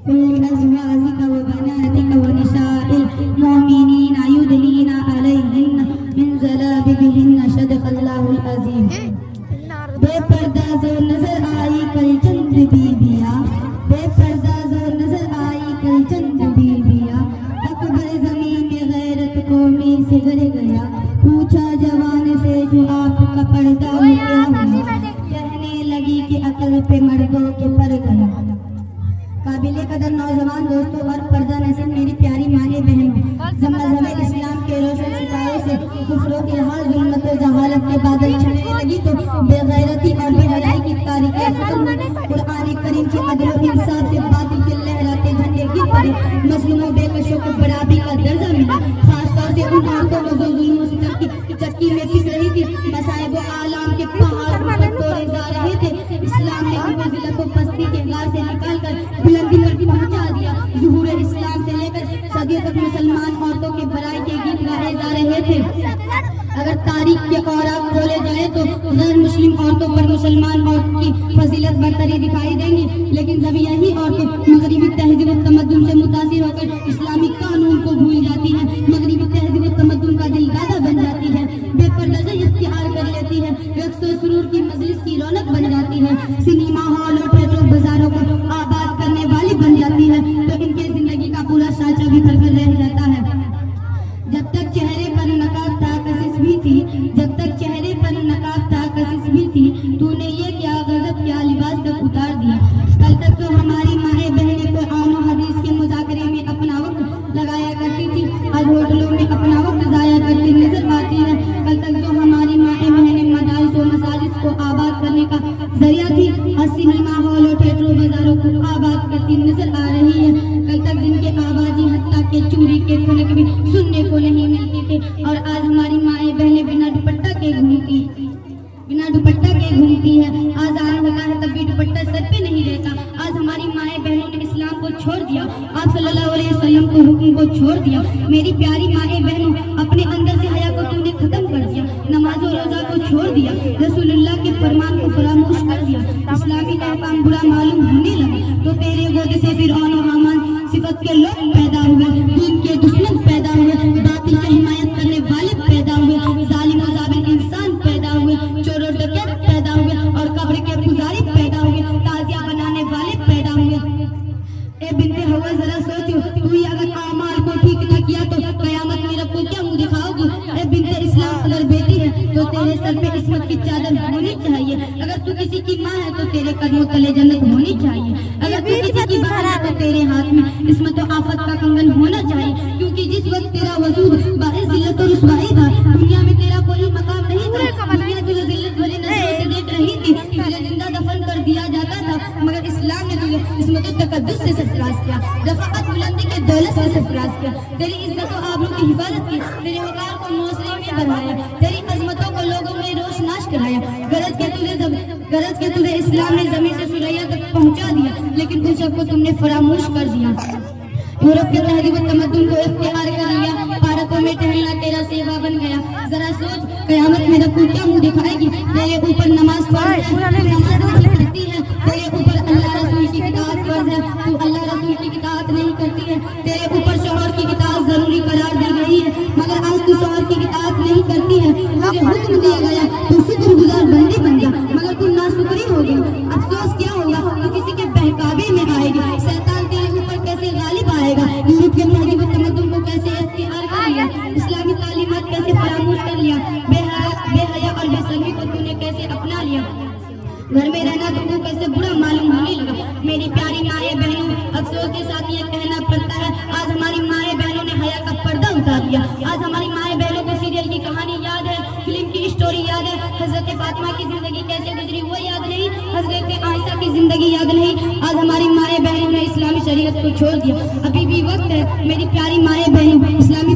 قل لأزواجك وبناتك ونساء المؤمنين يدنين عليهن من جلابيبهن صدق الله العظيم. بے پردہ جو نظر آئی کل چند بیبیاں، بے پردہ جو نظر آئی کل چند بیبیاں، اکبر زمین میں غیرت قومی سے گر گیا، پوچھا جوان سے جو آپ کا پردہ کیا ہوا، کہنے لگی کہ عقل پہ مردوں کے پر گیا. قابل قدر نوجوان دوستوں اور پردہ نسل میری پیاری مائیں بہنوں، جب مذہب اسلام کے روشن ستاروں سے کفروں کے حال ظلمت و جہالت کے بادل چھٹنے لگی تو بے غیرتی اور بے حیائی کی تاریخیں ختم ہوئی. قرآن کریم کے عدل و انصاف سے باطل کے لہراتے جھنڈے گر پڑے، مظلوموں بے کشوں کو برابری کا درجہ ملا، خاص طور سے ان عورتوں کو جو ظلم و ستم کی چکی میں پس رہی تھی، مصائب و آلام کے پہاڑ توڑے جا رہے تھے. اسلام نے ان کو ذلت و پستی کے غار سے نکال کر بلندی پر پہنچا دیا. ظہور اسلام سے لے کر صدیوں تک مسلمان عورتوں کے بھلائی کے گیت گائے جا رہے تھے. اگر تاریخ کے اوراق کھولے جائے تو غیر مسلم عورتوں پر مسلمان عورت کی فضیلت برتری دکھائی دیں گی، لیکن جب یہی عورتیں مغربی تہذیب و تمدن سے متاثر ہو کر اسلامی قانون کو بھول جاتی ہیں، مغربی تہذیب و تمدن کا دل دادا بن جاتی ہے، بے پردہ اختیار کر لیتی ہے، رقص و سرور کی مجلس کی رونق بن جاتی ہے، سنیما ہال اور تھیٹر بازاروں کو آباد کرنے والی بن جاتی ہے، تو ان کی زندگی کا پورا سانچہ بھی کر رہ جاتا ہے. جب تک چہرے پر نقاب تھا کشش بھی تھی، جب تک چہرے پر نقاب تھا کشش بھی تھی، تو نے یہ کیا غضب کیا لباس تک اتار دیا. کل تک تو ہماری مائیں بہنیں قرآن و حدیث کے مذاکرے میں اپنا وقت لگایا کرتی تھی، آج ہوٹلوں میں اپنا وقت ضائع کرتی نظر آتی ہے. کل تک جو ہماری مائیں بہنیں مدارس و مساجد کو آباد کرنے کا ذریعہ تھی، آج سنیما ہال اور تھیٹروں بازاروں کو آباد کرتی نظر آ رہی ہے. کل تک جن کے آوازی حتیٰ کے چوری کے کھنک بھی سننے کو نہیں ملتی تھے، اور آج ہماری مائیں بہنیں بنا دوپٹہ کے گھومتی ہے. آزاد ہوتا ہے تب بھی دوپٹہ سر پہ نہیں رہتا. آج ہماری مائیں بہنوں نے اسلام کو چھوڑ دیا، آپ صلی اللہ علیہ وسلم کو حکم کو چھوڑ دیا. میری پیاری مائیں بہنوں، اپنے اندر سے حیا کو تم نے ختم کر دیا، نماز و روزہ کو چھوڑ دیا، رسول اللہ کے فرمان کو فراموش کر دیا. اسلامی احکام برا معلوم ہونے لگا تو تیرے گود سے فرعون و حامان صفت کے لوگ پیدا ہوئے، دین کے دشمن پیدا ہوئے، باطل کی حمایت کرنے والے پیدا ہوئے، ظالم و ظالم انسان پیدا ہوئے، چور و ڈکیت پیدا ہوئے، اور قبر کے پجاری پیدا ہوئے، تازیہ بنانے والے پیدا ہوئے. اے بنت ہوا ذرا سوچو، تو ہی اگر اعمال کو ٹھیک نہ کیا تو قیامت میں رب کو کیا منہ دکھاؤ گی؟ اے بنت اسلام، اگر بیٹی ہے تو تیرے سر پہ عصمت کی چادر ہونی چاہیے، اگر تو کسی کی ماں ہے تو تیرے قدموں تلے جنت ہونی چاہیے، اگر تو کسی کی بہن ہے تو تیرے ہاتھ میں عصمت و آفت کا کنگن ہونا چاہیے. کیونکہ جس وقت تیرا وجود باعث ذلت و رسوائی تھا، دنیا میں تیرا کوئی مقام نہیں تھا، دنیا تجھے ذلت بھری نظروں سے دیکھ رہی تھی، تجھے زندہ دفن کر دیا جاتا تھا، مگر اسلام نے تجھے عصمت و تقدس سے سرفراز کیا، رفعت بلندی کے دولت سے سرفراز کیا، تیری عزت و آبرو کی حفاظت کی، تیرے وقار کو معاشرے میں بڑھایا، تیری عظمتوں کو لوگوں میں روشناس کرایا. غرض کے تجھے اسلام نے زمین سے سریا تک پہنچا دیا، لیکن ان سب کو تم نے فراموش کر دیا. یورپ کے تہذیب و تمدن کو اختیار کر لیا، پارکوں میں ٹہلنا تیرا سیوا بن گیا. ذرا سوچ، قیامت میں رب کو کیا منہ دکھائے گی؟ تیرے اوپر نماز فرض ہے، تو نماز نہیں پڑھتی ہے، تیرے اوپر اللہ رسول کی اطاعت فرض ہے، تو اللہ رسول کی اطاعت نہیں کرتی ہے، تیرے اوپر شوہر کی اطاعت ضروری قرار دی گئی ہے، مگر آج تو شوہر کی اطاعت نہیں کرتی ہے، تجھے حکم دیا گیا تو شکر گزار بندے بن جا، مگر تم ناشکری ہو گئی. افسوس کیا ہوگا؟ تو کسی کے بہکاوے میں آئے گی. شیطان تیرے اوپر کیسے غالب آئے گا؟ یورپ کے تہذیب و تمدن کو کیسے اختیار کر لیا، اسلامی تعلیمات کیسے فراموش کر لیا، بے حیا اور بے شرمی کو تو نے کیسے اپنا لیا، گھر میں رہنا تم کو کیسے برا معلوم ہونے لگا. میری پیاری مائیں بہنوں، افسوس کے ساتھ یہ کہنا پڑتا ہے، آج ہماری مائیں بہنوں نے حیا کا پردہ اتار دیا. آج ہماری مائیں بہنوں کو سیریل کی کہانی یاد ہے، فلم کی اسٹوری یاد ہے، حضرت فاطمہ کی زندگی کیسے گزری وہ یاد نہیں، حضرت عائشہ کی زندگی یاد نہیں. آج ہماری مائیں بہنوں نے اسلامی شریعت کو چھوڑ دیا. ابھی بھی وقت ہے میری پیاری مائیں بہنوں، اسلامی